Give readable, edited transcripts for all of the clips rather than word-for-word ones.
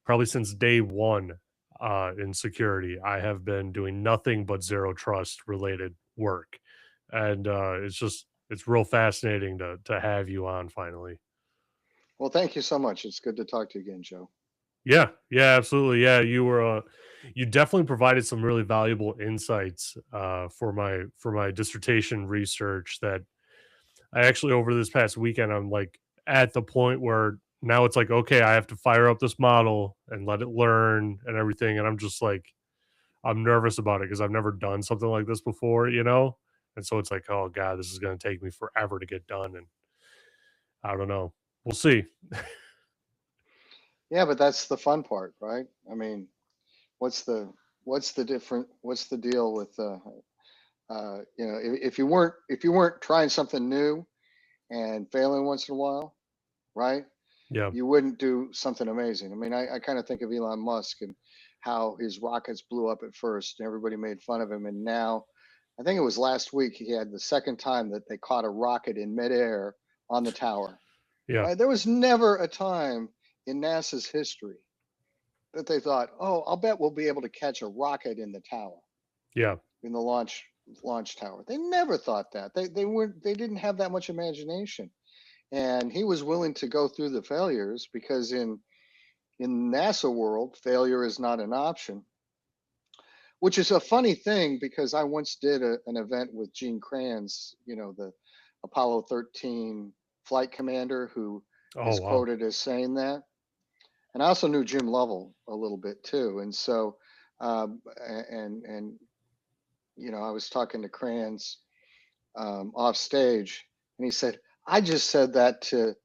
probably since day one in security, I have been doing nothing but zero trust related work. And it's real fascinating to have you on finally. Well, thank you so much. It's good to talk to you again, Joe. Yeah, yeah, absolutely. Yeah, you definitely provided some really valuable insights for my dissertation research that I actually over this past weekend I'm like at the point where now it's like okay, I have to fire up this model and let it learn and everything and I'm just like I'm nervous about it because I've never done something like this before, you know? And so it's like, oh god, this is going to take me forever to get done and I don't know. We'll see. Yeah, but that's the fun part, right? I mean, what's the what's the deal with if you weren't trying something new and failing once in a while, right? Yeah. You wouldn't do something amazing. I mean, I kind of think of Elon Musk and how his rockets blew up at first and everybody made fun of him. And now, I think it was last week, he had the second time that they caught a rocket in midair on the tower. Yeah. Right? There was never a time in NASA's history that they thought, oh, I'll bet we'll be able to catch a rocket in the tower, Yeah. in the launch tower. They never thought that. They didn't have that much imagination. And he was willing to go through the failures because in NASA world, failure is not an option, which is a funny thing because I once did an event with Gene Kranz, the Apollo 13 flight commander who Oh is wow. quoted as saying that. And I also knew Jim Lovell a little bit too. And so, and I was talking to Kranz off stage, and he said, "I just said that to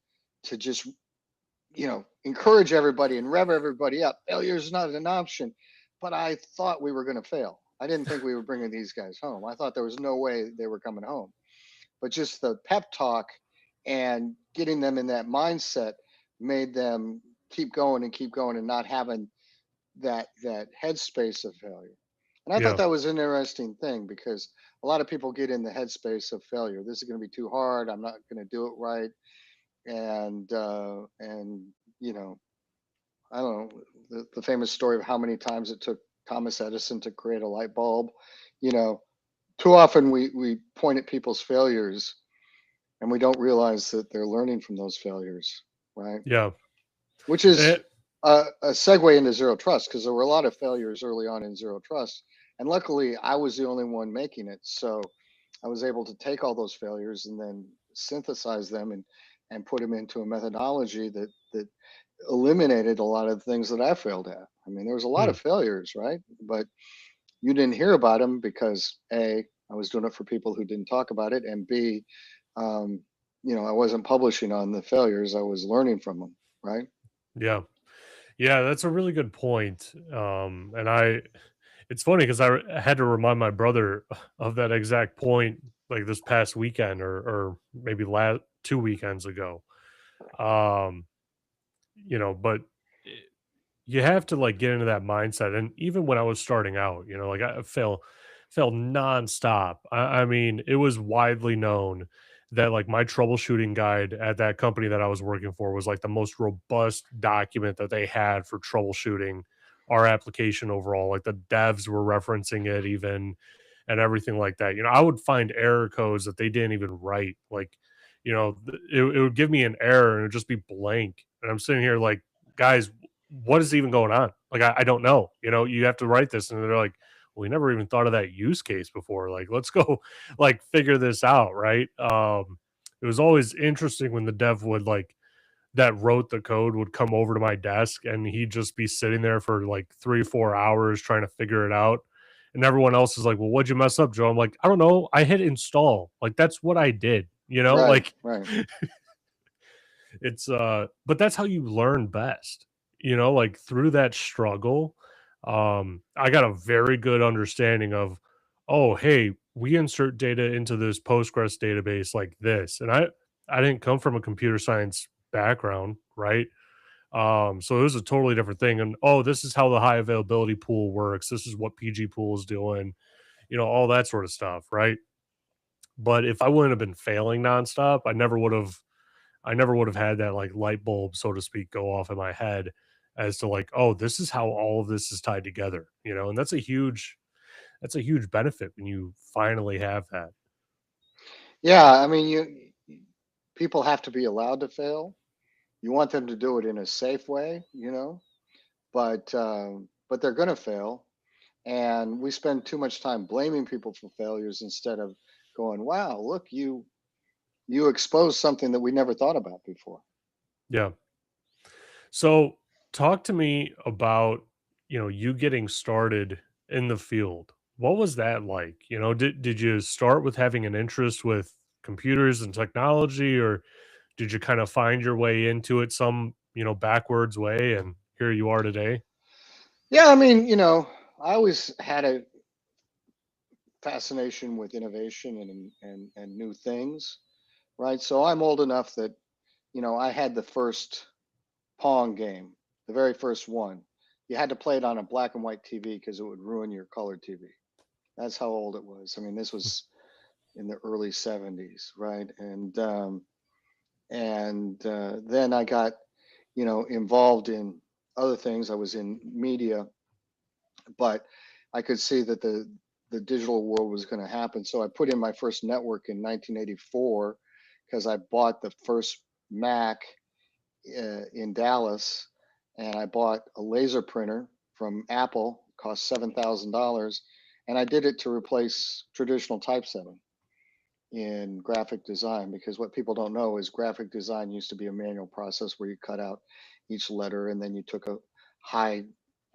just encourage everybody and rev everybody up. Failure is not an option, but I thought we were going to fail. I didn't think we were bringing these guys home. I thought there was no way they were coming home. But just the pep talk and getting them in that mindset made them keep going and not having that headspace of failure. And I thought Yeah. that was an interesting thing because a lot of people get in the headspace of failure. This is going to be too hard. I'm not going to do it right. And you know, I don't know the famous story of how many times it took Thomas Edison to create a light bulb. You know, too often we point at people's failures and we don't realize that they're learning from those failures, right? Yeah. Which is Eh, a segue into zero trust because there were a lot of failures early on in zero trust, and luckily I was the only one making it, so I was able to take all those failures and then synthesize them and put them into a methodology that eliminated a lot of the things that I failed at. I mean, there was a lot hmm. of failures, right? But you didn't hear about them because A, I was doing it for people who didn't talk about it, and B, um, I wasn't publishing on the failures. I was learning from them, right? Yeah. Yeah, that's a really good point. And it's funny because had to remind my brother of that exact point like this past weekend or maybe last 2 weekends ago. Um, but i- you have to like get into that mindset. And even when I was starting out, like I fell nonstop. I mean, it was widely known that like my troubleshooting guide at that company that I was working for was like the most robust document that they had for troubleshooting our application overall. Like the devs were referencing it even and everything like that. I would find error codes that they didn't even write. Like, it would give me an error and it would just be blank. And I'm sitting here like, guys, what is even going on? Like, I don't know. You have to write this. And they're like, we never even thought of that use case before. Like, let's go like figure this out. Right. It was always interesting when the dev would like that wrote the code would come over to my desk and he'd just be sitting there for like 3 or 4 hours trying to figure it out. And everyone else is like, well, what'd you mess up, Joe? I'm like, I don't know. I hit install. Like, that's what I did, Right, like right. but that's how you learn best, like through that struggle. I got a very good understanding of, oh, hey, we insert data into this Postgres database like this. And I didn't come from a computer science background, right? So it was a totally different thing. And oh, this is how the high availability pool works. This is what PG pool is doing, all that sort of stuff, right? But if I wouldn't have been failing nonstop, I never would have had that like light bulb, so to speak, go off in my head as to like, oh, this is how all of this is tied together, and that's a huge benefit when you finally have that. Yeah, I mean, people have to be allowed to fail. You want them to do it in a safe way, but they're going to fail, and we spend too much time blaming people for failures instead of going, "Wow, look, you exposed something that we never thought about before." Yeah. So talk to me about, you getting started in the field. What was that like? Did you start with having an interest with computers and technology, or did you kind of find your way into it some, backwards way and here you are today? Yeah, I mean, I always had a fascination with innovation and new things, right? So I'm old enough that I had the first Pong game, the very first one. You had to play it on a black and white TV because it would ruin your color TV. That's how old it was. I mean, this was in the early '70s, right? And then I got involved in other things. I was in media, but I could see that the digital world was going to happen. So I put in my first network in 1984 because I bought the first Mac in Dallas, and I bought a laser printer from Apple, cost $7,000, and I did it to replace traditional typesetting in graphic design, because what people don't know is graphic design used to be a manual process where you cut out each letter and then you took a high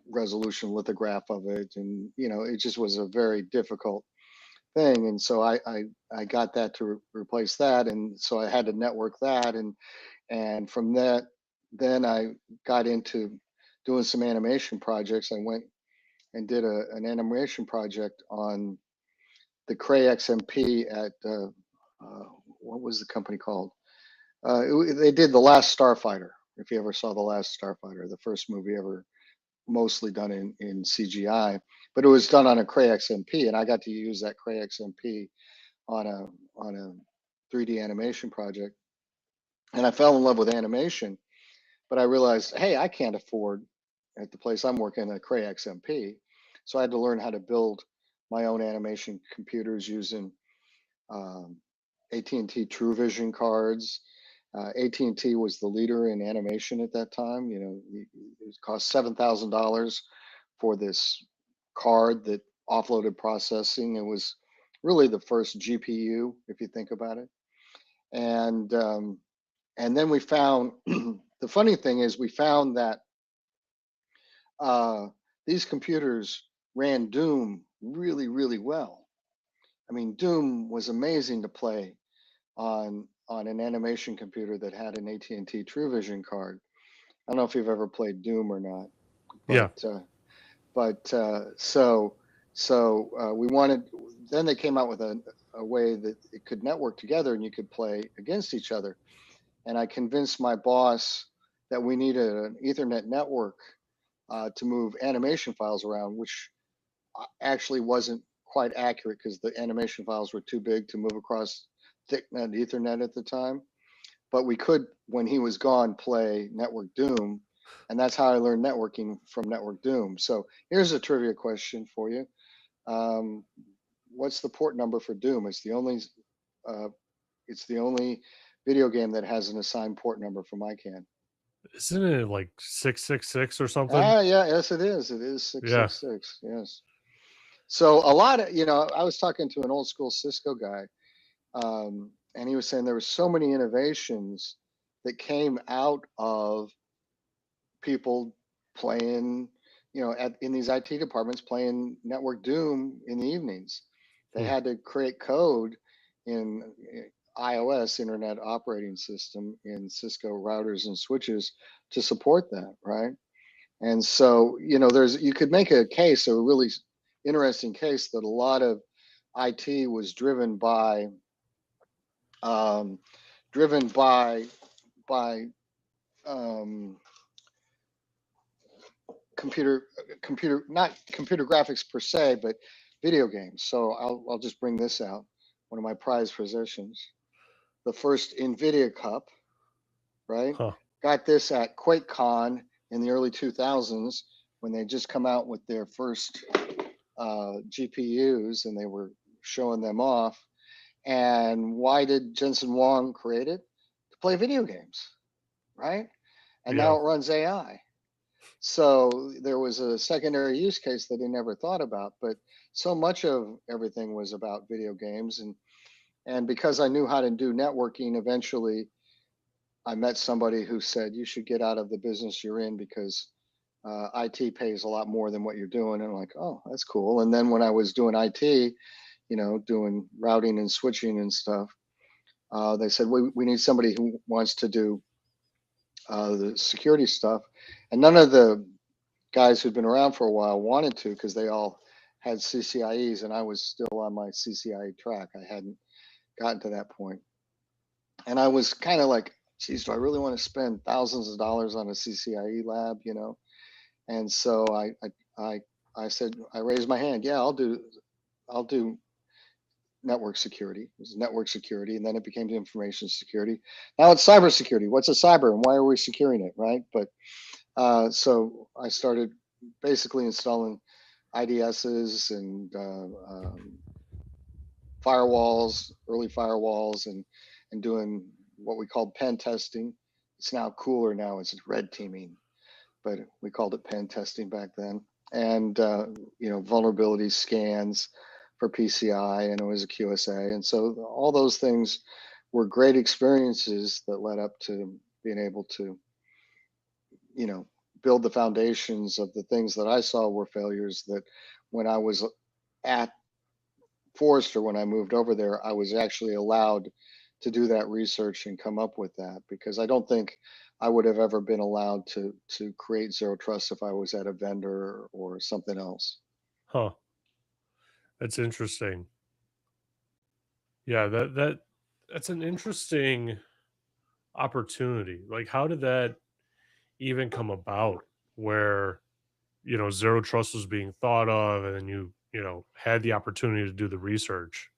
resolution lithograph of it, and it just was a very difficult thing. And so I got that to replace that, and so I had to network that, and from that, then I got into doing some animation projects. I went and did an animation project on the Cray XMP at uh, what was the company called? They did The Last Starfighter. If you ever saw The Last Starfighter, the first movie ever mostly done in CGI, but it was done on a Cray XMP, and I got to use that Cray XMP on a 3D animation project, and I fell in love with animation. But I realized, hey, I can't afford at the place I'm working a Cray XMP, so I had to learn how to build my own animation computers using um, AT&T TrueVision cards. AT&T was the leader in animation at that time. It cost $7,000 for this card that offloaded processing. It was really the first GPU, if you think about it. And then we found the funny thing is we found that uh, these computers ran Doom really, really well. I mean, Doom was amazing to play on an animation computer that had an AT&T TrueVision card. I don't know if you've ever played Doom or not, Yeah. but we wanted. Then they came out with a way that it could network together and you could play against each other. And I convinced my boss that we needed an Ethernet network to move animation files around, which actually wasn't quite accurate because the animation files were too big to move across thicknet Ethernet at the time. But we could, when he was gone, play Network Doom. And that's how I learned networking, from Network Doom. So here's a trivia question for you. Um, what's the port number for Doom? Uh, it's the only video game that has an assigned port number from ICANN. Isn't it like 666 or something? Ah, yeah, yes, it is. It is six Yeah. six six. Yes. So a lot of, I was talking to an old school Cisco guy, and he was saying there were so many innovations that came out of people playing, in these IT departments playing Network Doom in the evenings. They Hmm. had to create code in iOS, Internet Operating System, in Cisco routers and switches to support that, right? And so, you could make a case, a really interesting case, that a lot of IT was um, driven by um, not computer graphics per se, but video games. So I'll just bring this out. One of my prized possessions, the first NVIDIA Cup, right? Huh. Got this at QuakeCon in the early 2000s when they just come out with their first GPUs and they were showing them off. And why did Jensen Huang create it? To play video games, right? And now Yeah. it runs AI. So there was a secondary use case that they never thought about, but so much of everything was about video games. And because I knew how to do networking, eventually I met somebody who said you should get out of the business you're in because IT pays a lot more than what you're doing. And I'm like, oh, that's cool. And then when I was doing IT, doing routing and switching and stuff, they said we need somebody who wants to do the security stuff. And none of the guys who'd been around for a while wanted to because they all had CCIEs, and I was still on my CCIE track. I hadn't gotten to that point, and I was kind of like, geez, do I really want to spend thousands of dollars on a CCIE lab, And so I I said, I raised my hand. Yeah, I'll do network security. It was network security, and then it became information security. Now it's cybersecurity. What's a cyber, and why are we securing it, right? But so I started basically installing IDSs and firewalls, early firewalls, and doing what we called pen testing. It's now cooler now. It's red teaming, but we called it pen testing back then. And vulnerability scans for PCI, and it was a QSA, and so all those things were great experiences that led up to being able to, you know, build the foundations of the things that I saw were failures. That when I was at Forrester, when I moved over there, I was actually allowed to do that research and come up with that, because I don't think I would have ever been allowed to create zero trust if I was at a vendor or something else. Huh. That's interesting. Yeah, that's an interesting opportunity. Like, how did that even come about where, zero trust was being thought of, and then you had the opportunity to do the research?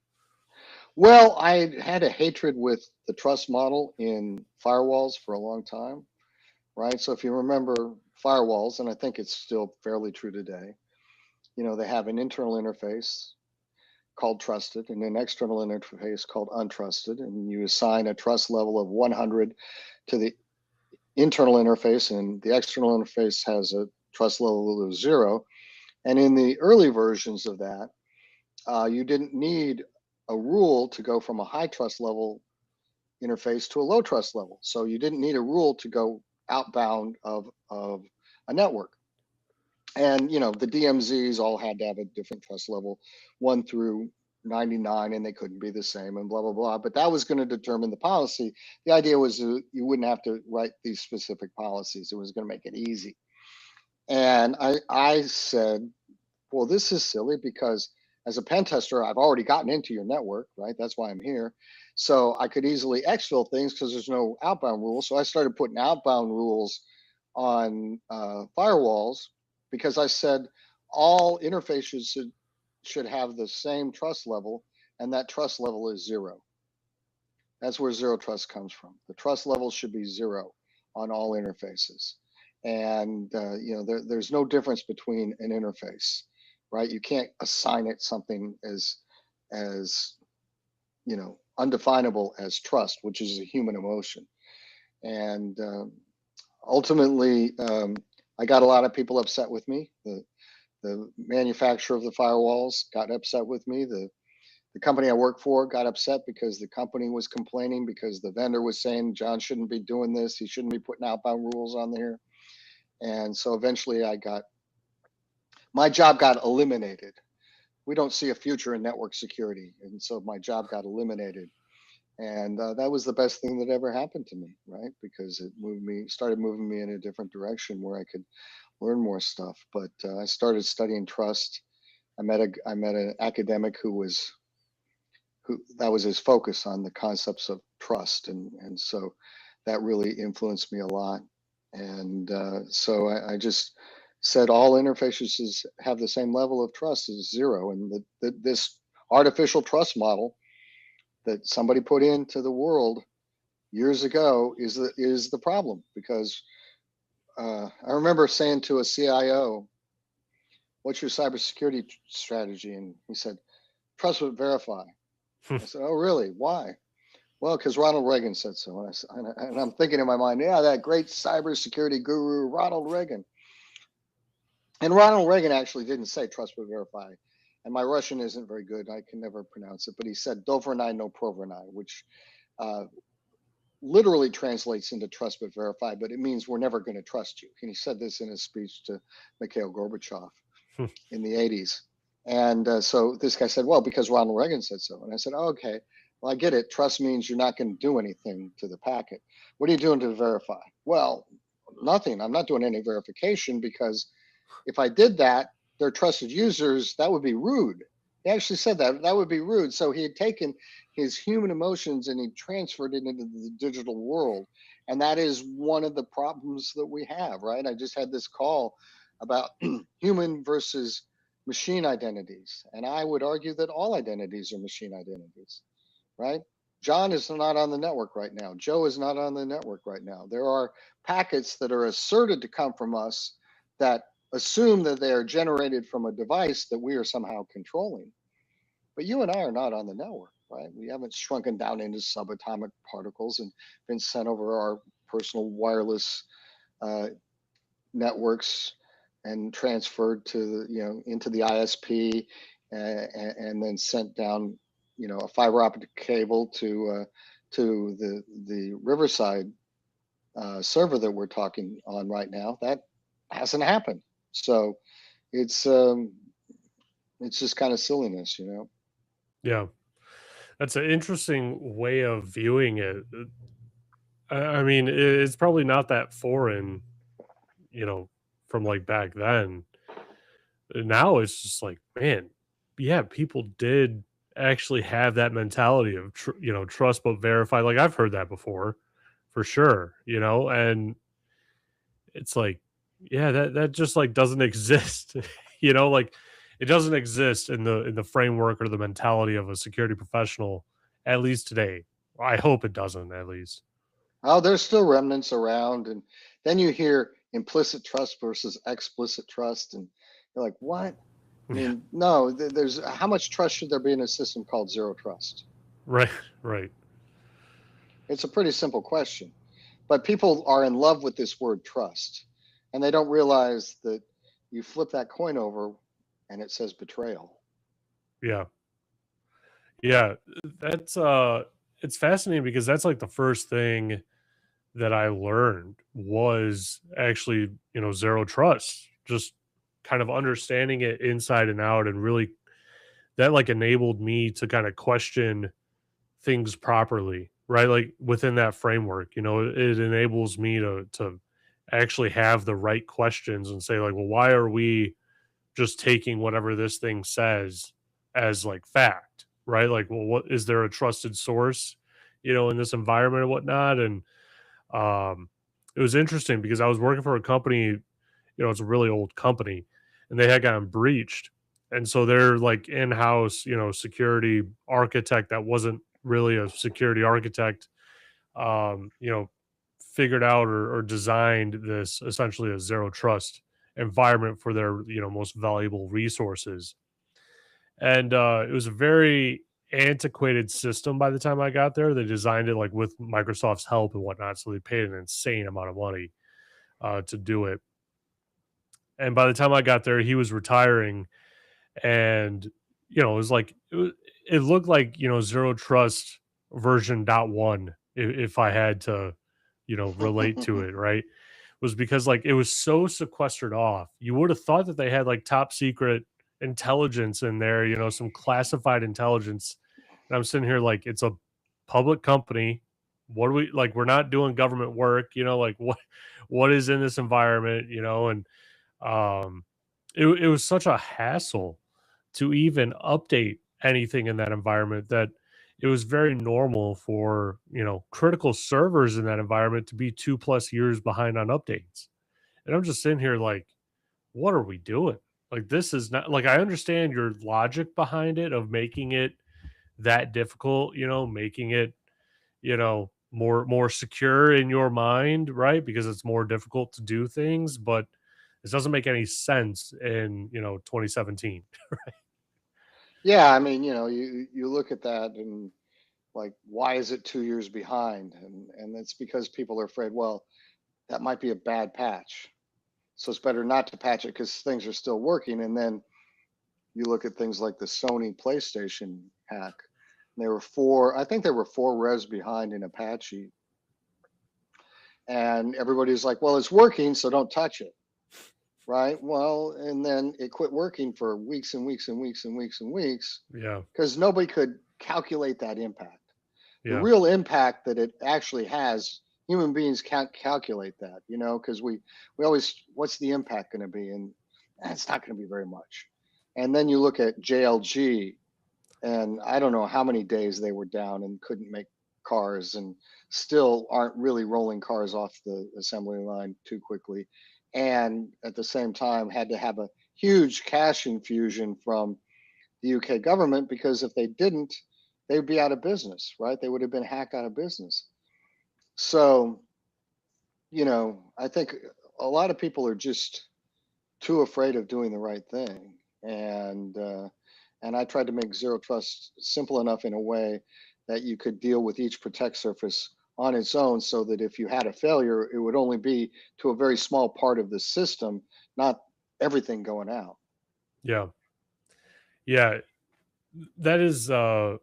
Well, I had a hatred with the trust model in firewalls for a long time, right? So if you remember firewalls, and I think it's still fairly true today, they have an internal interface called trusted and an external interface called untrusted. And you assign a trust level of 100 to the internal interface, and the external interface has a trust level of 0. And in the early versions of that, you didn't need a rule to go from a high trust level interface to a low trust level. So you didn't need a rule to go outbound of a network. And the DMZs all had to have a different trust level, 1 through 99, and they couldn't be the same, and blah blah blah. But that was going to determine the policy. The idea was you wouldn't have to write these specific policies. It was going to make it easy. And I said, well, this is silly, because as a pen tester, I've already gotten into your network, right? That's why I'm here. So I could easily exfil things because there's no outbound rules. So I started putting outbound rules on firewalls, because I said all interfaces should have the same trust level, and that trust level is 0. That's where zero trust comes from. The trust level should be 0 on all interfaces. And there's no difference between an interface, right? You can't assign it something as undefinable as trust, which is a human emotion. And ultimately, I got a lot of people upset with me. The manufacturer of the firewalls got upset with me. The company I work for got upset because the company was complaining, because the vendor was saying John shouldn't be doing this. He shouldn't be putting outbound rules on there. And so eventually my job got eliminated. We don't see a future in network security. And so my job got eliminated. And that was the best thing that ever happened to me, right? Because it started moving me in a different direction where I could learn more stuff. But I started studying trust. I met an academic who that was his focus, on the concepts of trust, and so that really influenced me a lot. And so I just said all interfaces have the same level of trust as 0, and this artificial trust model that somebody put into the world years ago is the problem, because I remember saying to a CIO, "What's your cybersecurity strategy?" And he said, "Trust but verify." I said, "Oh, really? Why?" Well, because Ronald Reagan said so. And I'm thinking in my mind, yeah, that great cybersecurity guru, Ronald Reagan. And Ronald Reagan actually didn't say trust but verify. And my Russian isn't very good. I can never pronounce it. But he said "Dovernai no provernai," which uh, literally translates into trust but verify, but it means we're never going to trust you. And he said this in his speech to Mikhail Gorbachev in the 80s. And so this guy said, well, because Ronald Reagan said so. And I said, oh, okay, well, I get it. Trust means you're not going to do anything to the packet. What are you doing to verify? Well, nothing. I'm not doing any verification because if I did that, they're trusted users. That would be rude. He actually said that. That would be rude. So he had taken his human emotions and he transferred it into the digital world. And that is one of the problems that we have, right? I just had this call about human versus machine identities. And I would argue that all identities are machine identities, right? John is not on the network right now. Joe is not on the network right now. There are packets that are asserted to come from us that assume that they are generated from a device that we are somehow controlling. But you and I are not on the network, right? We haven't shrunken down into subatomic particles and been sent over our personal wireless uh, networks and transferred to into the ISP and then sent down a fiber optic cable to the Riverside server that we're talking on right now. That hasn't happened. So it's um, it's just kind of silliness, you know. Yeah, that's an interesting way of viewing it. I mean, it's probably not that foreign, you know, from like back then. Now it's just like, man, yeah, people did actually have that mentality of, trust but verify. Like I've heard that before, for sure, and it's like, yeah, that just like doesn't exist, like it doesn't exist in the framework or the mentality of a security professional, at least today. I hope it doesn't, at least. Oh, there's still remnants around, and then you hear implicit trust versus explicit trust, and you're like, what? I Yeah, mean, no. There's how much trust should there be in a system called zero trust? right, right. It's a pretty simple question, but people are in love with this word trust, and they don't realize that you flip that coin over, and it says betrayal. Yeah, yeah. That's it's fascinating because that's like the first thing that I learned was actually, zero trust. Just kind of understanding it inside and out, and really that like enabled me to kind of question things properly, right? Like within that framework, it enables me to actually have the right questions and say like, well, why are we just taking whatever this thing says as like fact, right? Like, well, what is there a trusted source, in this environment and whatnot? And um, it was interesting because I was working for a company, it's a really old company, and they had gotten breached. And so their like in-house, security architect that wasn't really a security architect, you know, figured out or designed this essentially a zero trust environment for their, most valuable resources. And it was a very antiquated system by the time I got there. They designed it like with Microsoft's help and whatnot, so they paid an insane amount of money to do it. And by the time I got there, he was retiring, and it was like it looked like zero trust version .1 if I had to relate to it, right? Was because like it was so sequestered off. You would have thought that they had like top secret intelligence in there, some classified intelligence. And I'm sitting here like it's a public company. What do we like? We're not doing government work, like what is in this environment, and um it was such a hassle to even update anything in that environment that it was very normal for critical servers in that environment to be 2+ years behind on updates. And I'm just sitting here like, what are we doing? Like, this is not like, I understand your logic behind it of making it that difficult, making it, you know more secure in your mind, right? Because it's more difficult to do things, but this doesn't make any sense in, 2017. Yeah, I mean, you look at that and like, why is it 2 years behind? And it's because people are afraid, well, that might be a bad patch. So it's better not to patch it because things are still working. And then you look at things like the Sony PlayStation hack. There were four, I think there were four revs behind in Apache. And everybody's like, well, it's working, so don't touch it. Right. Well, and then it quit working for weeks and weeks and weeks and weeks and weeks Yeah, because nobody could calculate that impact. The yeah, real impact that it actually has, human beings can't calculate that, because we always, what's the impact going to be? And it's not going to be very much. And then you look at JLG, and I don't know how many days they were down and couldn't make cars, and still aren't really rolling cars off the assembly line too quickly, and at the same time had to have a huge cash infusion from the UK government, because if they didn't, they would be out of business, right? They would have been hacked out of business. So, I think a lot of people are just too afraid of doing the right thing. And I tried to make zero trust simple enough in a way that you could deal with each protect surface on its own, so that if you had a failure, it would only be to a very small part of the system, not everything going out. yeah, yeah. That is uh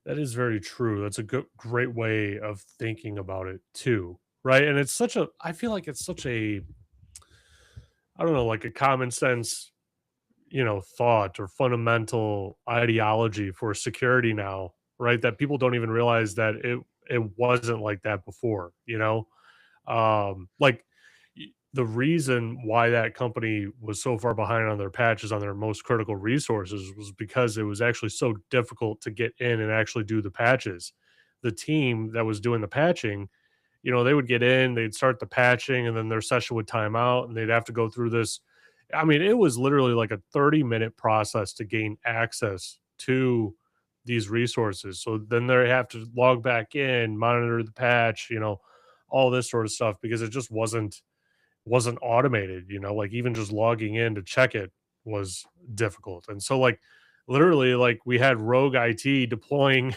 that is very true. That's a great way of thinking about it too, right? And it's such a I feel like it's such a I don't know, like a common sense, thought or fundamental ideology for security now, right? That people don't even realize that it wasn't like that before, like the reason why that company was so far behind on their patches on their most critical resources was because it was actually so difficult to get in and actually do the patches. The team that was doing the patching, they would get in, they'd start the patching, and then their session would time out, and they'd have to go through this. I mean, it was literally like a 30-minute process to gain access to these resources. So then they have to log back in, monitor the patch, all this sort of stuff because it just wasn't automated, like even just logging in to check it was difficult. And so like literally like we had rogue IT deploying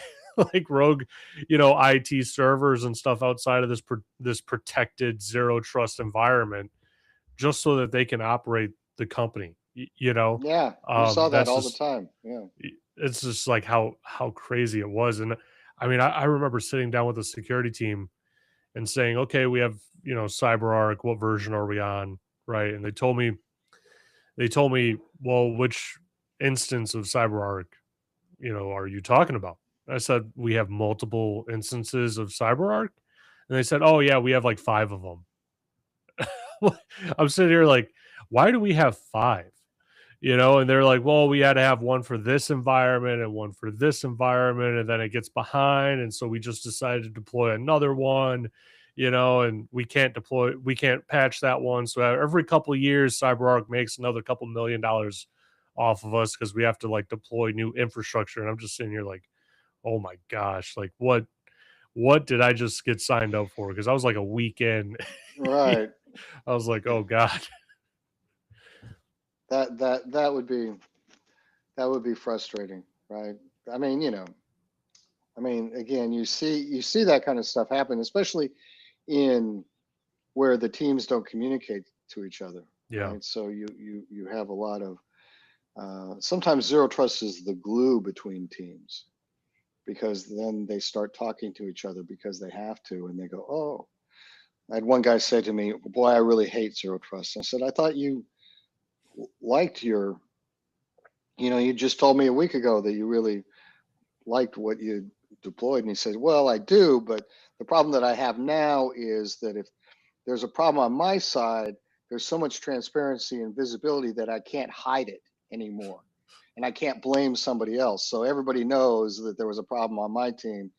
like rogue, IT servers and stuff outside of this protected zero trust environment just so that they can operate the company. Yeah, you saw that That's all the just time. Yeah. it's just like how crazy it was. And I mean, I remember sitting down with the security team and saying, "Okay, we have, CyberArk. What version are we on?" Right? And they told me, "Well, which instance of CyberArk, are you talking about?" I said, "We have multiple instances of CyberArk." And they said, "Oh yeah, we have like 5 of them." I'm sitting here like, "Why do we have 5?" And they're like, "Well, we had to have one for this environment and one for this environment, and then it gets behind, and so we just decided to deploy another one, and we can't patch that one. So every couple of years, CyberArk makes another couple $1 million off of us because we have to like deploy new infrastructure." And I'm just sitting here like, "Oh my gosh, like what did I just get signed up for?" Because I was like a weekend. Right. I was like, "Oh God." That would be frustrating, right? I mean, again, you see that kind of stuff happen, especially in where the teams don't communicate to each other, Yeah. right? So you have a lot of, sometimes zero trust is the glue between teams, because then they start talking to each other because they have to, and they go, oh. I had one guy say to me, boy, I really hate zero trust. I said, I thought you liked you just told me a week ago that you really liked what you deployed. And he says, well, I do, but the problem that I have now is that if there's a problem on my side, there's so much transparency and visibility that I can't hide it anymore. And I can't blame somebody else. So everybody knows that there was a problem on my team,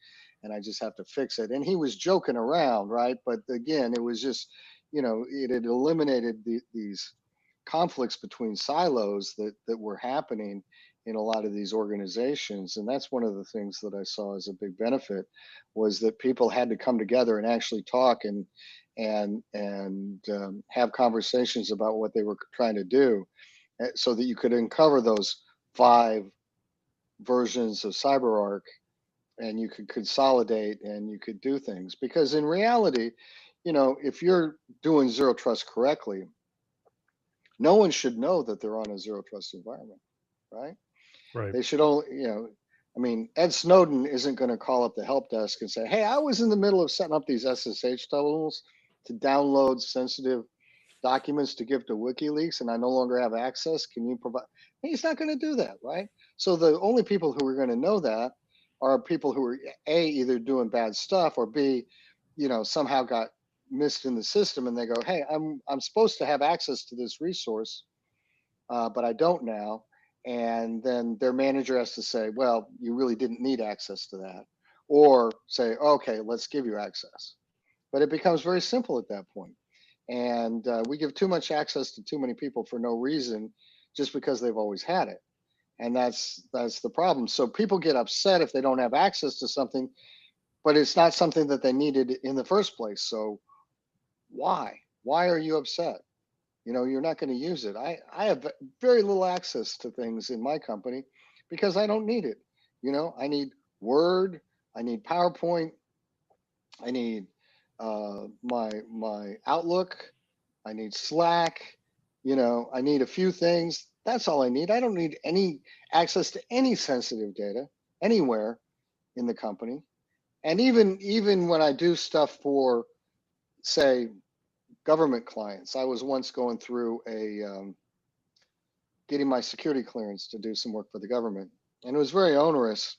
and I just have to fix it. And he was joking around, right? But again, it was just, it had eliminated these conflicts between silos that were happening. in a lot of these organizations. And that's one of the things that I saw as a big benefit, was that people had to come together and actually talk and have conversations about what they were trying to do, so that you could uncover those five versions of CyberArk, and you could consolidate and you could do things. Because in reality, if you're doing zero trust correctly, no one should know that they're on a zero trust environment, right? Right. They should only, I mean, Ed Snowden isn't going to call up the help desk and say, "Hey, I was in the middle of setting up these SSH tunnels to download sensitive documents to give to WikiLeaks, and I no longer have access. Can you provide?" He's not going to do that, right? So the only people who are going to know that are people who are A, either doing bad stuff, or B, somehow got missed in the system, and they go, "Hey, I'm supposed to have access to this resource, but I don't now." And then their manager has to say, "Well, you really didn't need access to that," or say, "Okay, let's give you access." But it becomes very simple at that point. And we give too much access to too many people for no reason, just because they've always had it. And that's the problem. So people get upset if they don't have access to something, but it's not something that they needed in the first place. So why are you upset? You're not going to use it. I have very little access to things in my company because I don't need it. I need Word, I need PowerPoint, I need my Outlook, I need Slack. I need a few things. That's all I need. I don't need any access to any sensitive data anywhere in the company. And even when I do stuff for, say, government clients, I was once going through getting my security clearance to do some work for the government, and it was very onerous.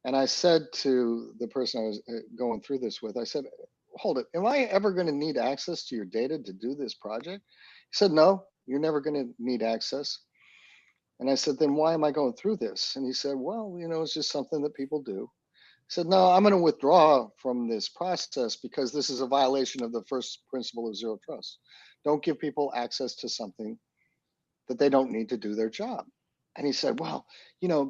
And I said to the person I was going through this with, I said, "Hold it, am I ever going to need access to your data to do this project?" He said, "No, you're never going to need access." And I said, "Then why am I going through this?" And he said, "Well, it's just something that people do." I said, "No, I'm going to withdraw from this process because this is a violation of the first principle of zero trust. Don't give people access to something that they don't need to do their job." And he said, "Well,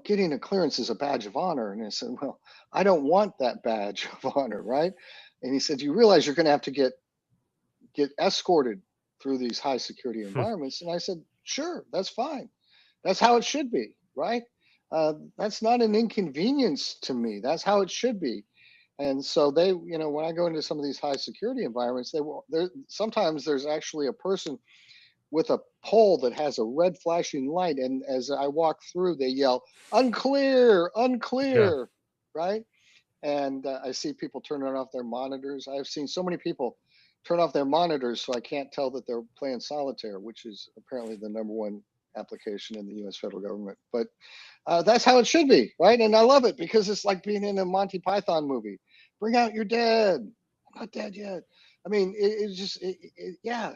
getting a clearance is a badge of honor." And I said, "Well, I don't want that badge of honor, right?" And he said, "You realize you're going to have to get escorted through these high security environments?" And I said, "Sure, that's fine. That's how it should be, right? That's not an inconvenience to me. That's how it should be." And so they, when I go into some of these high security environments, they will. There sometimes there's actually a person with a pole that has a red flashing light, and as I walk through, they yell, "Unclear, Yeah. unclear," right? And I see people turning off their monitors. I've seen so many people turn off their monitors so I can't tell that they're playing solitaire, which is apparently the number one application in the U.S. federal government. But that's how it should be, right? And I love it because it's like being in a Monty Python movie. Bring out your dead. I'm not dead yet. I mean, it's just, yeah,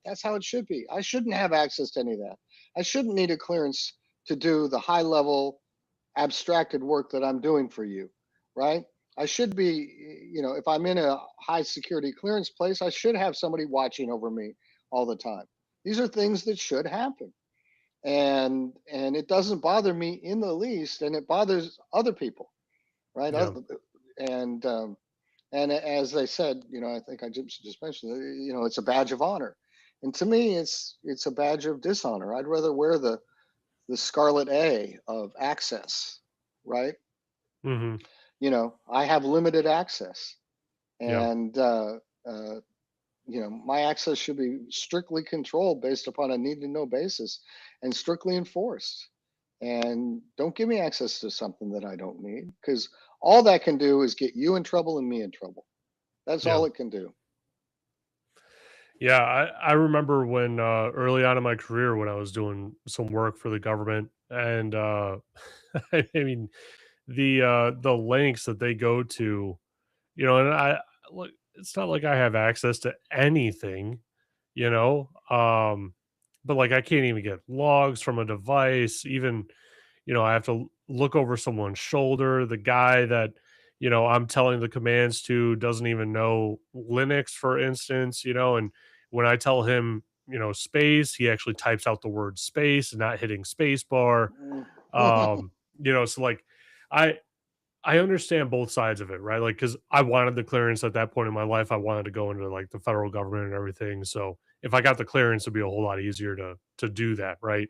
that's how it should be. I shouldn't have access to any of that. I shouldn't need a clearance to do the high level abstracted work that I'm doing for you, right? I should be, if I'm in a high security clearance place, I should have somebody watching over me all the time. These are things that should happen. And it doesn't bother me in the least, and it bothers other people, right? Yeah. And and as I said, I think I just mentioned, it's a badge of honor, and to me, it's a badge of dishonor. I'd rather wear the scarlet A of access, right? Hmm. I have limited access, Yeah. and my access should be strictly controlled based upon a need to know basis, and strictly enforced. And don't give me access to something that I don't need, because all that can do is get you in trouble and me in trouble. That's Yeah. all it can do. Yeah, I remember when early on in my career when I was doing some work for the government, and I mean the lengths that they go to, and I look, it's not like I have access to anything, you know, but like I can't even get logs from a device, even, I have to look over someone's shoulder. The guy that, I'm telling the commands to doesn't even know Linux, for instance, and when I tell him, space, he actually types out the word space and not hitting space bar. So like I I understand both sides of it, right? Like, because I wanted the clearance at that point in my life. I wanted to go into like the federal government and everything. So if I got the clearance, it'd be a whole lot easier to do that, right?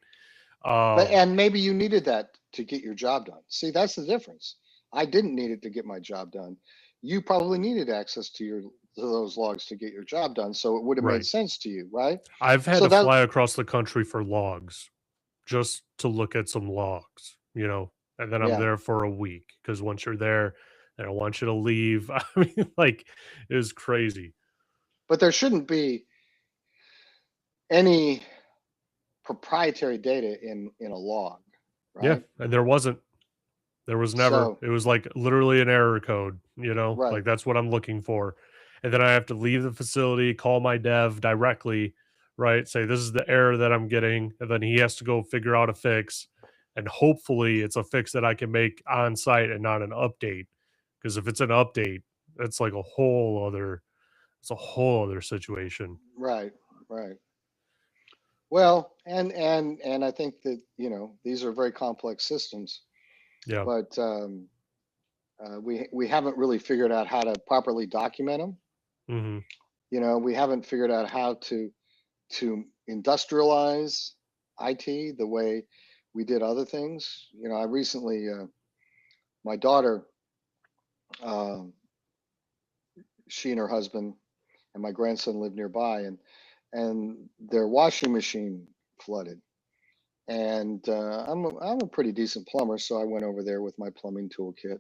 But Um, and maybe you needed that to get your job done. See, that's the difference. I didn't need it to get my job done. You probably needed access to your to those logs to get your job done, so it would have made right. sense to you, right? I've had So to that fly across the country for logs just to look at some logs, and then I'm yeah, there for a week because once you're there, they don't want you to leave. I mean, like, it was crazy. but there shouldn't be any proprietary data in a log, Yeah, right? and there wasn't. There was never. So It was like literally an error code, right, like that's what I'm looking for. And then I have to leave the facility, call my dev directly, right? Say this is the error that I'm getting, and then he has to go figure out a fix. And hopefully it's a fix that I can make on site and not an update. Because if it's an update, that's like it's a whole other situation. right, right. Well, and I think that these are very complex systems, Yeah. but we haven't really figured out how to properly document them. Hmm. We haven't figured out how to industrialize IT the way we did other things. I recently, my daughter, um, she and her husband and my grandson live nearby, and their washing machine flooded. And I'm a pretty decent plumber, so I went over there with my plumbing toolkit.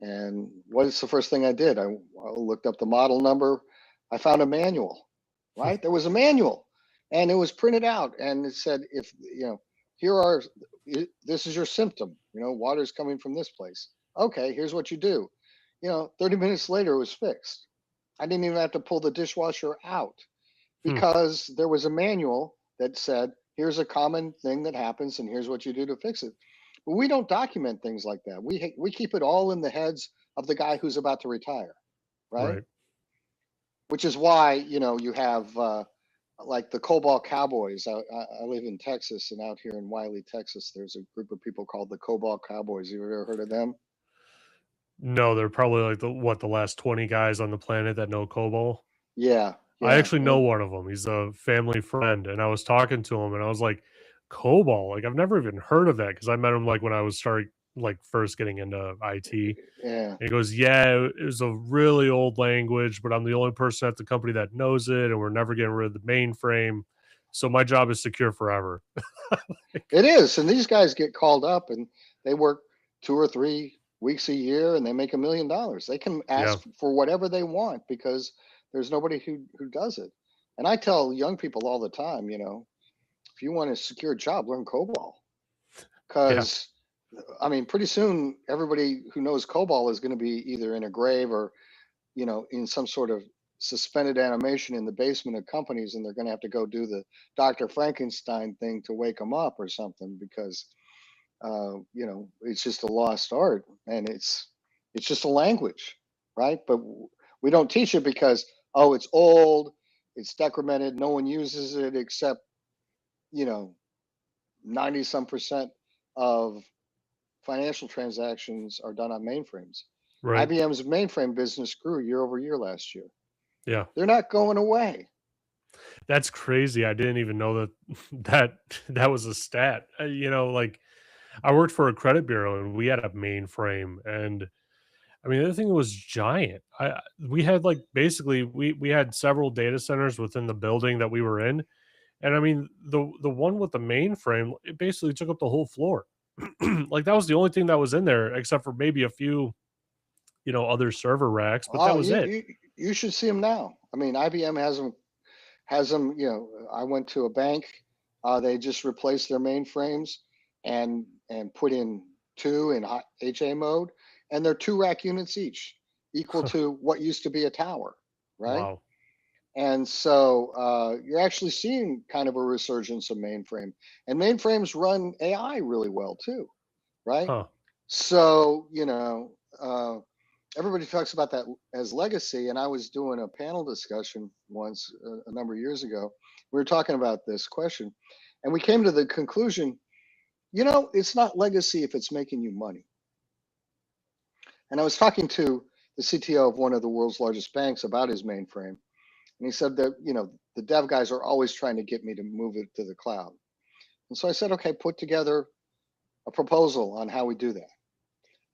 And what is the first thing I did? I looked up the model number. I found a manual, right? There was a manual and it was printed out and it said, if, here are, this is your symptom, water's coming from this place. Okay, here's what you do. 30 minutes later, it was fixed. I didn't even have to pull the dishwasher out because there was a manual that said, here's a common thing that happens and here's what you do to fix it. But we don't document things like that. We keep it all in the heads of the guy who's about to retire, right? Right. Which is why you have like the Cobalt Cowboys. I live in Texas, and out here in Wiley, Texas, there's a group of people called the Cobalt Cowboys. You ever heard of them? No, they're probably like the last 20 guys on the planet that know COBOL. Yeah, I yeah, actually know one of them. He's a family friend, and I was talking to him, and I was like, "COBOL? Like, I've never even heard of that." Because I met him, like, when I was first getting into IT. yeah. And he goes, "Yeah, it was a really old language, but I'm the only person at the company that knows it, and we're never getting rid of the mainframe. So my job is secure forever." Like, It is, and these guys get called up, and they work 2 or 3 weeks a year, and they make $1 million. They can yeah, ask for whatever they want because there's nobody who does it. And I tell young people all the time, if you want a secure job, learn COBOL yeah, because I mean, pretty soon everybody who knows COBOL is going to be either in a grave or in some sort of suspended animation in the basement of companies, and they're going to have to go do the Dr. Frankenstein thing to wake them up or something because it's just a lost art, and it's just a language, right? But we don't teach it because it's old, it's decremented, no one uses it except you know 90 some percent of financial transactions are done on mainframes. right, IBM's mainframe business grew year over year last year. yeah. They're not going away. That's crazy. I didn't even know that that that was a stat. Like I worked for a credit bureau, and we had a mainframe, and I mean, the thing was giant. We had like basically we had several data centers within the building that we were in, and I mean the one with the mainframe, it basically took up the whole floor. Like that was the only thing that was in there, except for maybe a few other server racks, but that Oh, was it. you should see them now. I mean, IBM has them. I went to a bank. They just replaced their mainframes and put in two in HA mode, and they're 2 rack units each, equal to what used to be a tower, right? Wow. And so you're actually seeing kind of a resurgence of mainframe, and mainframes run AI really well too, right? Huh. So everybody talks about that as legacy, and I was doing a panel discussion once a number of years ago. We were talking about this question, and we came to the conclusion It's not legacy if it's making you money. And I was talking to the CTO of one of the world's largest banks about his mainframe, and he said that the dev guys are always trying to get me to move it to the cloud. And so I said, okay, put together a proposal on how we do that.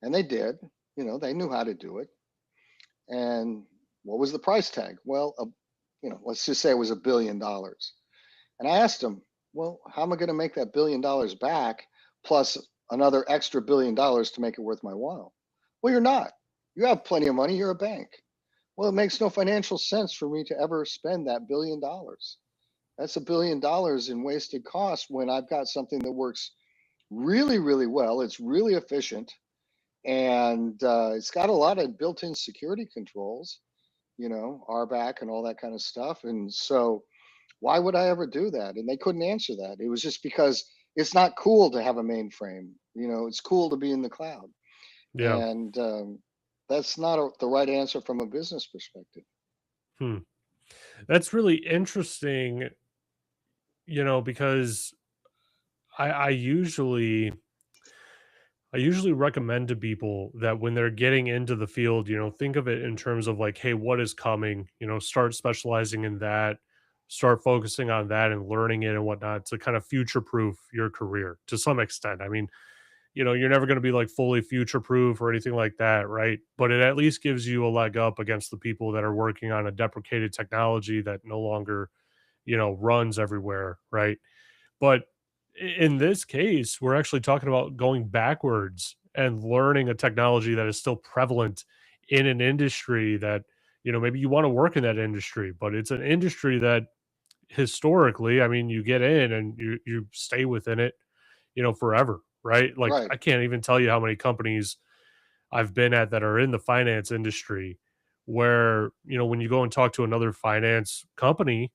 And they did. They knew how to do it. And what was the price tag? Well, let's just say it was $1 billion. And I asked him, well, how am I going to make that $1 billion back plus another extra $1 billion to make it worth my while? Well, you're not. You have plenty of money. You're a bank. Well, it makes no financial sense for me to ever spend that $1 billion. That's $1 billion in wasted cost when I've got something that works really, really well. It's really efficient, and it's got a lot of built-in security controls, RBAC and all that kind of stuff. And so, why would I ever do that? And they couldn't answer that. It was just because it's not cool to have a mainframe. It's cool to be in the cloud, Yeah. and that's not the right answer from a business perspective. Hmm. That's really interesting, because I, I usually I usually recommend to people that when they're getting into the field, think of it in terms of like, hey, what is coming? Start specializing in that, start focusing on that and learning it and whatnot to kind of future proof your career to some extent. I mean, you're never going to be like fully future proof or anything like that, right? But it at least gives you a leg up against the people that are working on a deprecated technology that no longer, runs everywhere, right? But in this case, we're actually talking about going backwards and learning a technology that is still prevalent in an industry that, maybe you want to work in that industry, but it's an industry that historically, I mean, you get in and you stay within it, forever, right? Like Right. I can't even tell you how many companies I've been at that are in the finance industry where, when you go and talk to another finance company,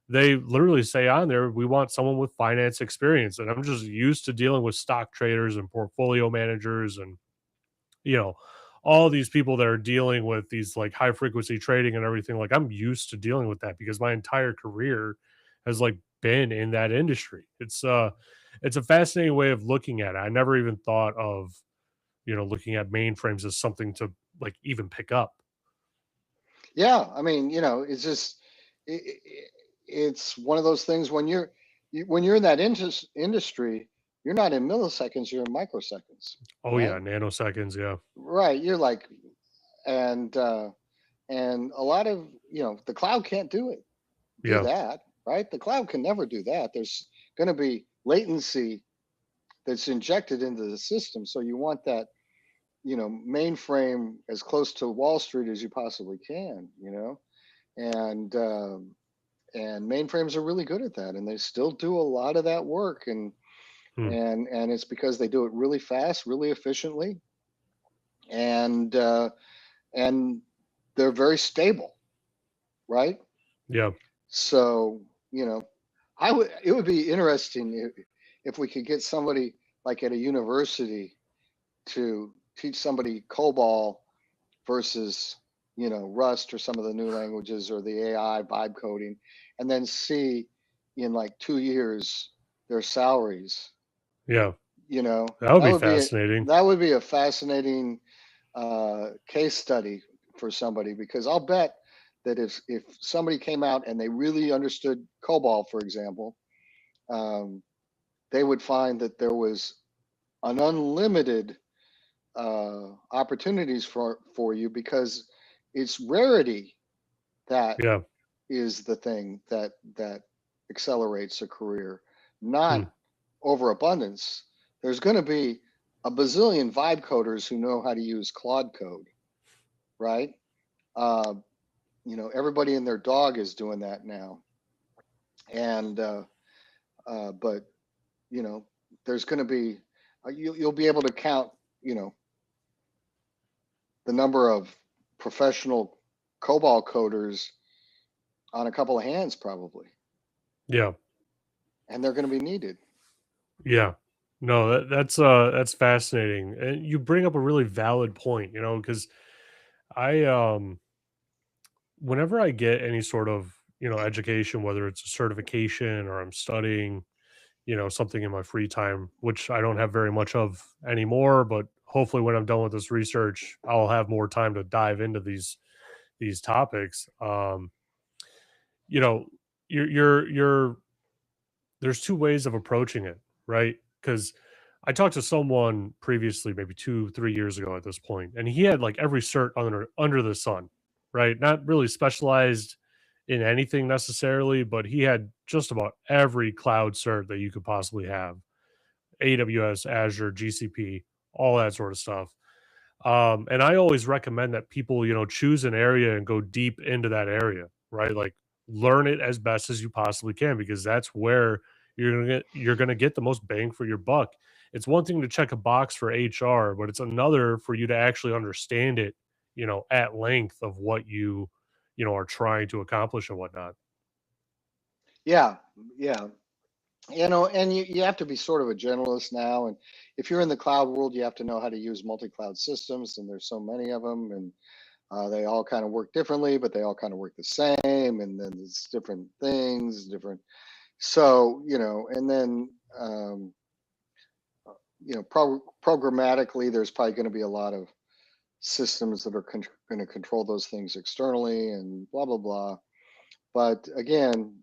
they literally say on there, we want someone with finance experience. And I'm just used to dealing with stock traders and portfolio managers and, you know, all these people that are dealing with these like high frequency trading and everything. Like I'm used to dealing with that because my entire career has like been in that industry. It's a fascinating way of looking at it. I never even thought of, looking at mainframes as something to like even pick up. Yeah. I mean, it's just it's one of those things when when you're in that industry, you're not in milliseconds, you're in microseconds, Oh yeah, right? nanoseconds. Yeah, Right. You're like, and a lot of the cloud can't do yeah, that, right? The cloud can never do that. There's going to be latency that's injected into the system, so you want that mainframe as close to Wall Street as you possibly can, and mainframes are really good at that, and they still do a lot of that work, and hmm, it's because they do it really fast, really efficiently, and and they're very stable, right? yeah, So you know, I would it would be interesting if we could get somebody like at a university to teach somebody COBOL versus Rust or some of the new languages or the AI vibe coding, and then see in like 2 years their salaries. yeah. You know, That would that be would be fascinating. that would be a fascinating case study for somebody, because I'll bet that if somebody came out and they really understood COBOL, for example, um, they would find that there was an unlimited opportunities for you, because it's rarity that Yeah, is the thing that accelerates a career, hmm, not overabundance. There's going to be a bazillion vibe coders who know how to use Claude code, right? Uh, everybody and their dog is doing that now, and but you know, there's going to be you'll be able to count, you know, the number of professional COBOL coders on a couple of hands probably, yeah, and they're going to be needed. yeah. No, that's fascinating, and you bring up a really valid point. Because I whenever I get any sort of education, whether it's a certification or I'm studying, something in my free time, which I don't have very much of anymore. But hopefully, when I'm done with this research, I'll have more time to dive into these topics. You know, you're there's two ways of approaching it, right? Because I talked to someone previously, maybe 2, 3 years ago at this point, and he had like every cert under the sun, right? Not really specialized in anything necessarily, but he had just about every cloud cert that you could possibly have: AWS, Azure, GCP, all that sort of stuff. And I always recommend that people, choose an area and go deep into that area, right? Like learn it as best as you possibly can, because that's where you're gonna get the most bang for your buck. It's one thing to check a box for HR, but it's another for you to actually understand it, at length of what are trying to accomplish and whatnot. Yeah, yeah. And you have to be sort of a generalist now. And if you're in the cloud world, you have to know how to use multi-cloud systems, and there's so many of them, and they all kind of work differently, but they all kind of work the same. And then there's different things, different. So and then programmatically, there's probably going to be a lot of systems that are going to control those things externally, and blah blah blah. But again,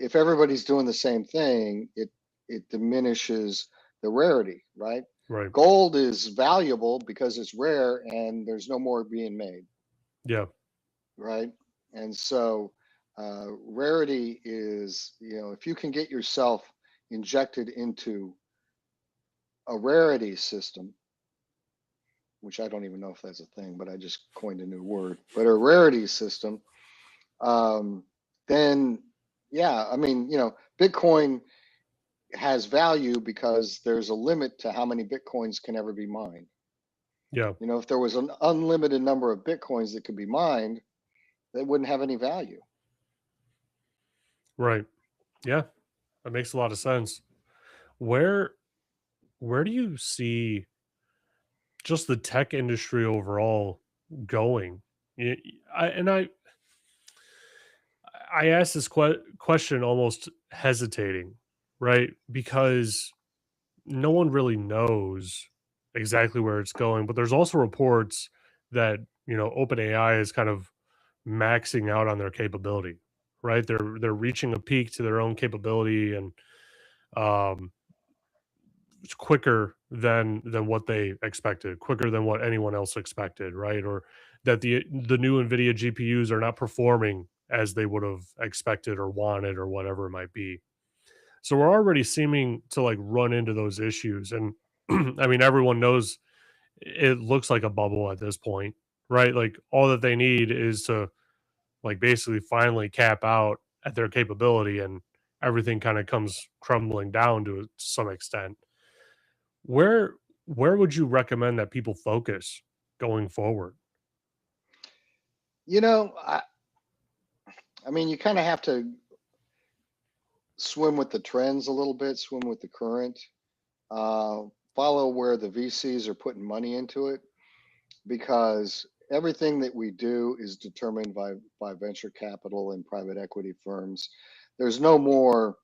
if everybody's doing the same thing, it diminishes the rarity, right? Right. Gold is valuable because it's rare and there's no more being made, Yeah. right? And so rarity is, if you can get yourself injected into a rarity system, which I don't even know if that's a thing, but I just coined a new word, but a rarity system, um, then yeah, I mean, Bitcoin has value because there's a limit to how many Bitcoins can ever be mined. Yeah. If there was an unlimited number of Bitcoins that could be mined, they wouldn't have any value. Right. Yeah. That makes a lot of sense. Where where do you see just the tech industry overall going? Y- I asked this question almost hesitating, right? Because no one really knows exactly where it's going, but there's also reports that, OpenAI is kind of maxing out on their capability, right? They're reaching a peak to their own capability, and um it's quicker than what they expected, quicker than what anyone else expected, right? Or that the new NVIDIA GPUs are not performing as they would have expected or wanted or whatever it might be. So we're already seeming to like run into those issues. And I mean, everyone knows it looks like a bubble at this point, right? Like all that they need is to like basically finally cap out at their capability, and everything kind of comes crumbling down to some extent. Where would you recommend that people focus going forward? You know, I, I mean, you kind of have to swim with the trends a little bit, swim with the current, uh, follow where the VCs are putting money into it, because everything that we do is determined by venture capital and private equity firms. There's no more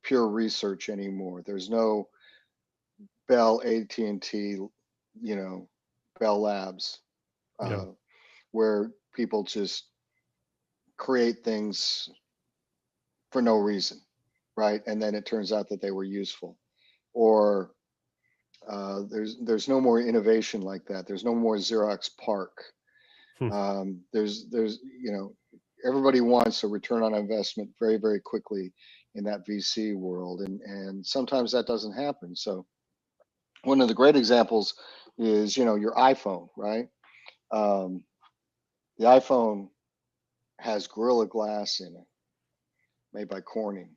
pure research anymore. There's no Bell, AT&T, Bell Labs, Yeah. uh, where people just create things for no reason, right? And then it turns out that they were useful. Or there's no more innovation like that. There's no more Xerox PARC. Hmm. There's everybody wants a return on investment very very quickly in that VC world, and sometimes that doesn't happen. So one of the great examples is your iPhone, right? Um, the iPhone has Gorilla Glass in it, made by Corning.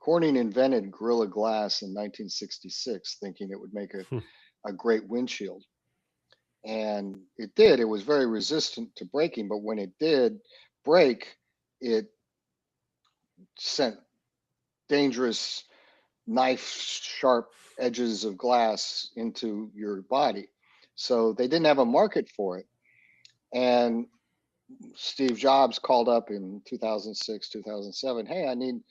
Corning invented Gorilla Glass in 1966, thinking it would make Hmm. a great windshield. And it did. It was very resistant to breaking, but when it did break, it sent dangerous knife sharp edges of glass into your body. So they didn't have a market for it. And Steve Jobs called up in 2006, 2007, hey, I need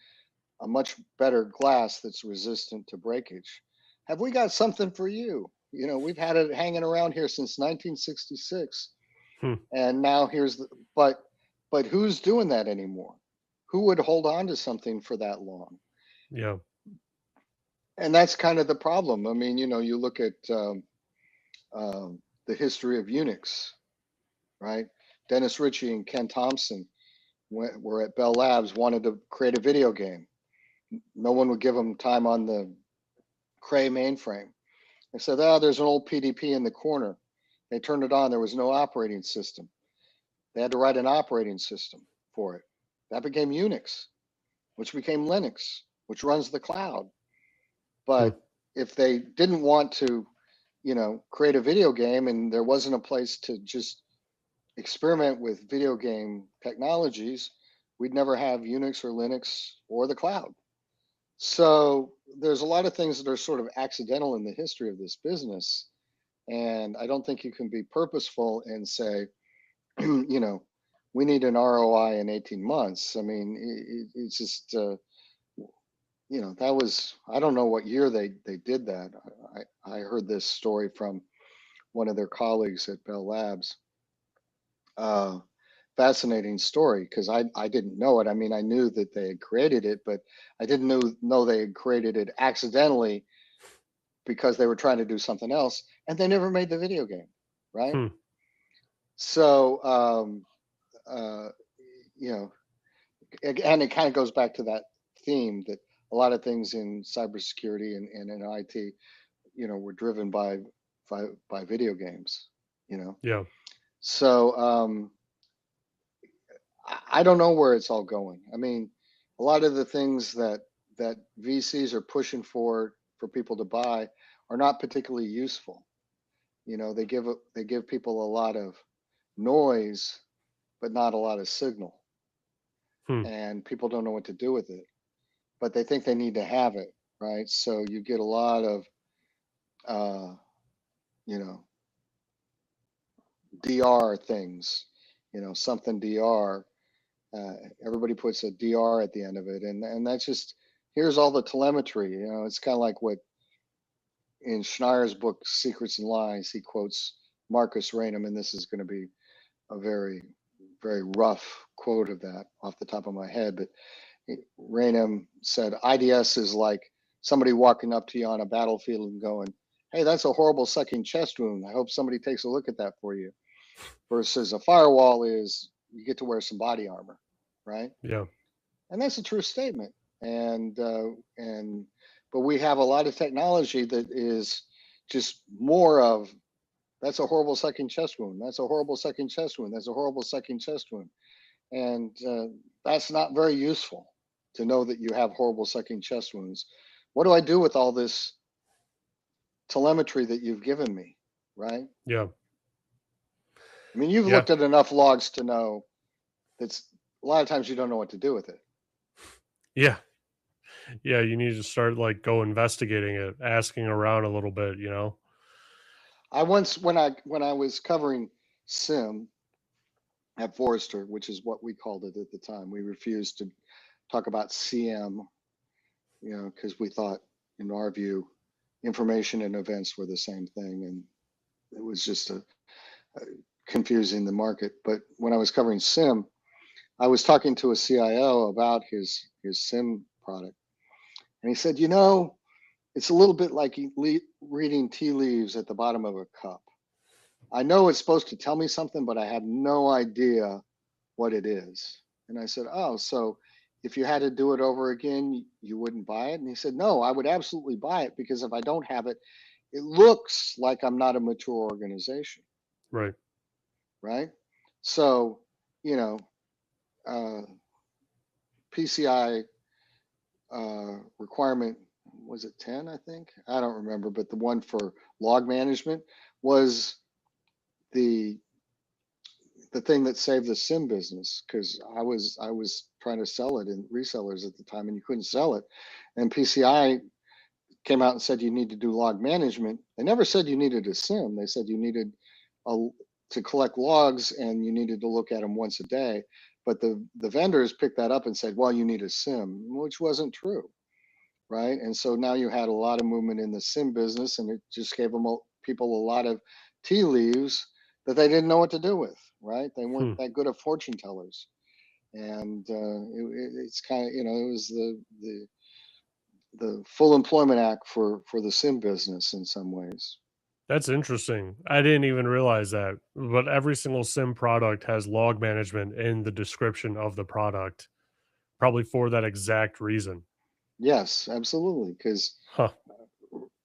a much better glass that's resistant to breakage. Have we got something for you? You know, we've had it hanging around here since 1966, Hmm. and now here's the but who's doing that anymore? Who would hold on to something for that long? Yeah. And that's kind of the problem. I mean, you know, you look at the history of Unix, right? Dennis Ritchie and Ken Thompson were at Bell Labs, wanted to create a video game. No one would give them time on the Cray mainframe. They said, "Oh, there's an old PDP in the corner." They turned it on. There was no operating system. They had to write an operating system for it. That became Unix, which became Linux, which runs the cloud. Hmm. But if they didn't want to, you know, create a video game and there wasn't a place to just experiment with video game technologies, we'd never have Unix or Linux or the cloud. So there's a lot of things that are sort of accidental in the history of this business. And I don't think you can be purposeful and say, you know, we need an ROI in 18 months. I mean, it's just, you know, that was, I don't know what year they did that. I heard this story from one of their colleagues at Bell Labs. Uh, Fascinating story because I didn't know it. I mean, I knew that they had created it, but I didn't know they had created it accidentally because they were trying to do something else, and they never made the video game, right? Hmm. So, uh, you know, and it kind of goes back to that theme that a lot of things in cybersecurity and in IT, you know, were driven by video games, you know. Yeah. So I don't know where it's all going. I mean, a lot of the things that VCs are pushing for people to buy are not particularly useful. You know, they give people a lot of noise, but not a lot of signal, Hmm. and people don't know what to do with it. But they think they need to have it, right? So you get a lot of, uh, you know, DR things, you know, something DR. Everybody puts a DR at the end of it, and that's just here's all the telemetry. You know, it's kind of like what in Schneier's book Secrets and Lies he quotes Marcus Rainham, and this is going to be a very rough quote of that off the top of my head, but Rainham said IDS is like somebody walking up to you on a battlefield and going, "Hey, that's a horrible sucking chest wound. I hope somebody takes a look at that for you." Versus a firewall is you get to wear some body armor, right? Yeah. And that's a true statement. And but we have a lot of technology that is just more of that's a horrible second chest wound. That's a horrible second chest wound. That's a horrible second chest wound. And that's not very useful to know that you have horrible sucking chest wounds. What do I do with all this telemetry that you've given me? Right? Yeah. I mean, you've Yeah. looked at enough logs to know that's a lot of times you don't know what to do with it. Yeah. Yeah. You need to start like go investigating it, asking around a little bit, you know? I once, when I was covering SIM at Forrester, which is what we called it at the time, we refused to talk about CM, you know, because we thought, in our view, information and events were the same thing, and it was just a confusing the market. But when I was covering SIM, I was talking to a CIO about his SIM product, and he said, you know, it's a little bit like reading tea leaves at the bottom of a cup. I know it's supposed to tell me something, but I have no idea what it is. And I said, oh, so if you had to do it over again, you wouldn't buy it? And he said, no, I would absolutely buy it because if I don't have it, it looks like I'm not a mature organization, Right. right? So, you know, uh, PCI requirement was it 10? I think I don't remember, but the one for log management was the the thing that saved the sim business because I was trying to sell it in resellers at the time and you couldn't sell it, and PCI came out and said you need to do log management. They never said you needed a sim. They said you needed a, to collect logs and you needed to look at them once a day. but the vendors picked that up and said, well, you need a SIM, which wasn't true, right? And so now you had a lot of movement in the SIM business, and it just gave people a lot of tea leaves that they didn't know what to do with, right? They weren't Hmm. that good at fortune tellers, and it's kind of, it was the full employment act for the SIM business in some ways. That's interesting. I didn't even realize that. But every single sim product has log management in the description of the product, probably for that exact reason. Yes, absolutely, because Huh.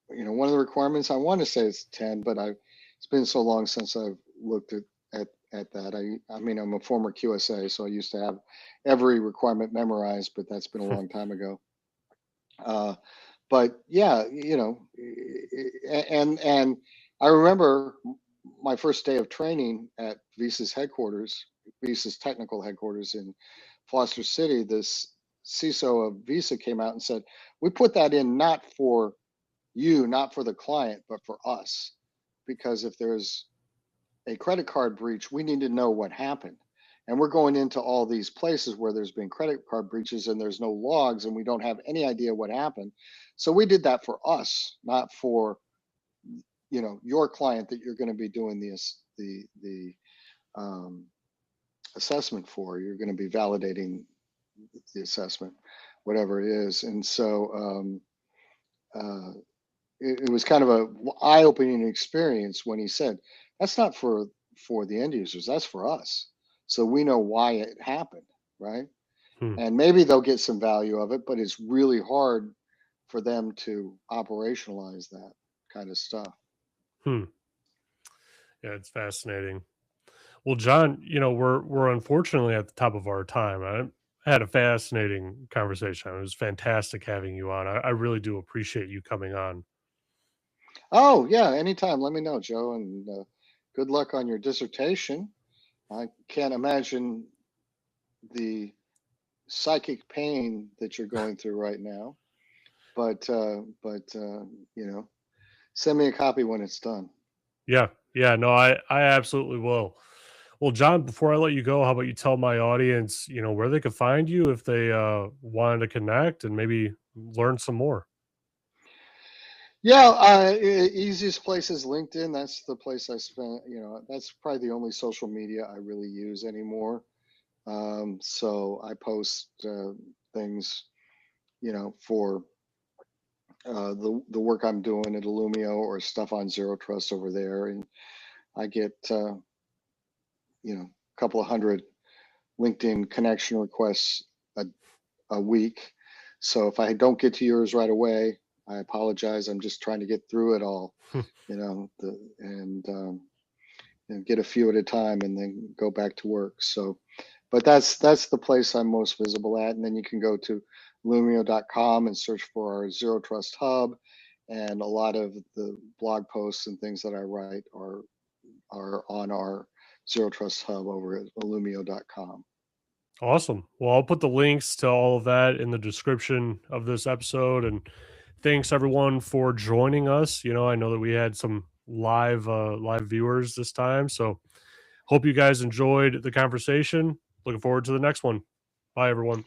one of the requirements, I want to say it's 10, but it's been so long since I've looked at that. I mean, I'm a former QSA, so I used to have every requirement memorized, but that's been a long time ago. Uh, but yeah, and I remember my first day of training at Visa's headquarters, Visa's technical headquarters in Foster City. This CISO of Visa came out and said, "We put that in not for you, not for the client, but for us, because if there's a credit card breach, we need to know what happened." And we're going into all these places where there's been credit card breaches and there's no logs and we don't have any idea what happened. So we did that for us, not for your client that you're going to be doing the um, assessment for. You're going to be validating the assessment, whatever it is. And so uh, it was kind of a eye-opening experience when he said, "That's not for the end users. That's for us. So we know why it happened, right? Hmm. And maybe they'll get some value of it, but it's really hard for them to operationalize that kind of stuff." Hmm. Yeah, it's fascinating. Well, John, we're unfortunately at the top of our time. I had a fascinating conversation. It was fantastic having you on. I really do appreciate you coming on. Oh yeah, anytime. Let me know, Joe, and good luck on your dissertation. I can't imagine the psychic pain that you're going through right now, but you know, send me a copy when it's done. Yeah, yeah, no, I absolutely will. Well, John, before I let you go, how about you tell my audience, where they could find you if they wanted to connect and maybe learn some more. Yeah, easiest place is LinkedIn. That's the place I spent. That's probably the only social media I really use anymore. So I post things, for the work I'm doing at Illumio or stuff on Zero Trust over there, and I get a couple of hundred LinkedIn connection requests a, a week. So if I don't get to yours right away, I apologize. I'm just trying to get through it all, and get a few at a time and then go back to work. So, but that's the place I'm most visible at. And then you can go to lumio.com and search for our Zero Trust Hub. And a lot of the blog posts and things that I write are on our Zero Trust Hub over at illumio.com. Awesome. Well, I'll put the links to all of that in the description of this episode. And thanks everyone for joining us. I know that we had some live viewers this time. So hope you guys enjoyed the conversation. Looking forward to the next one. Bye everyone.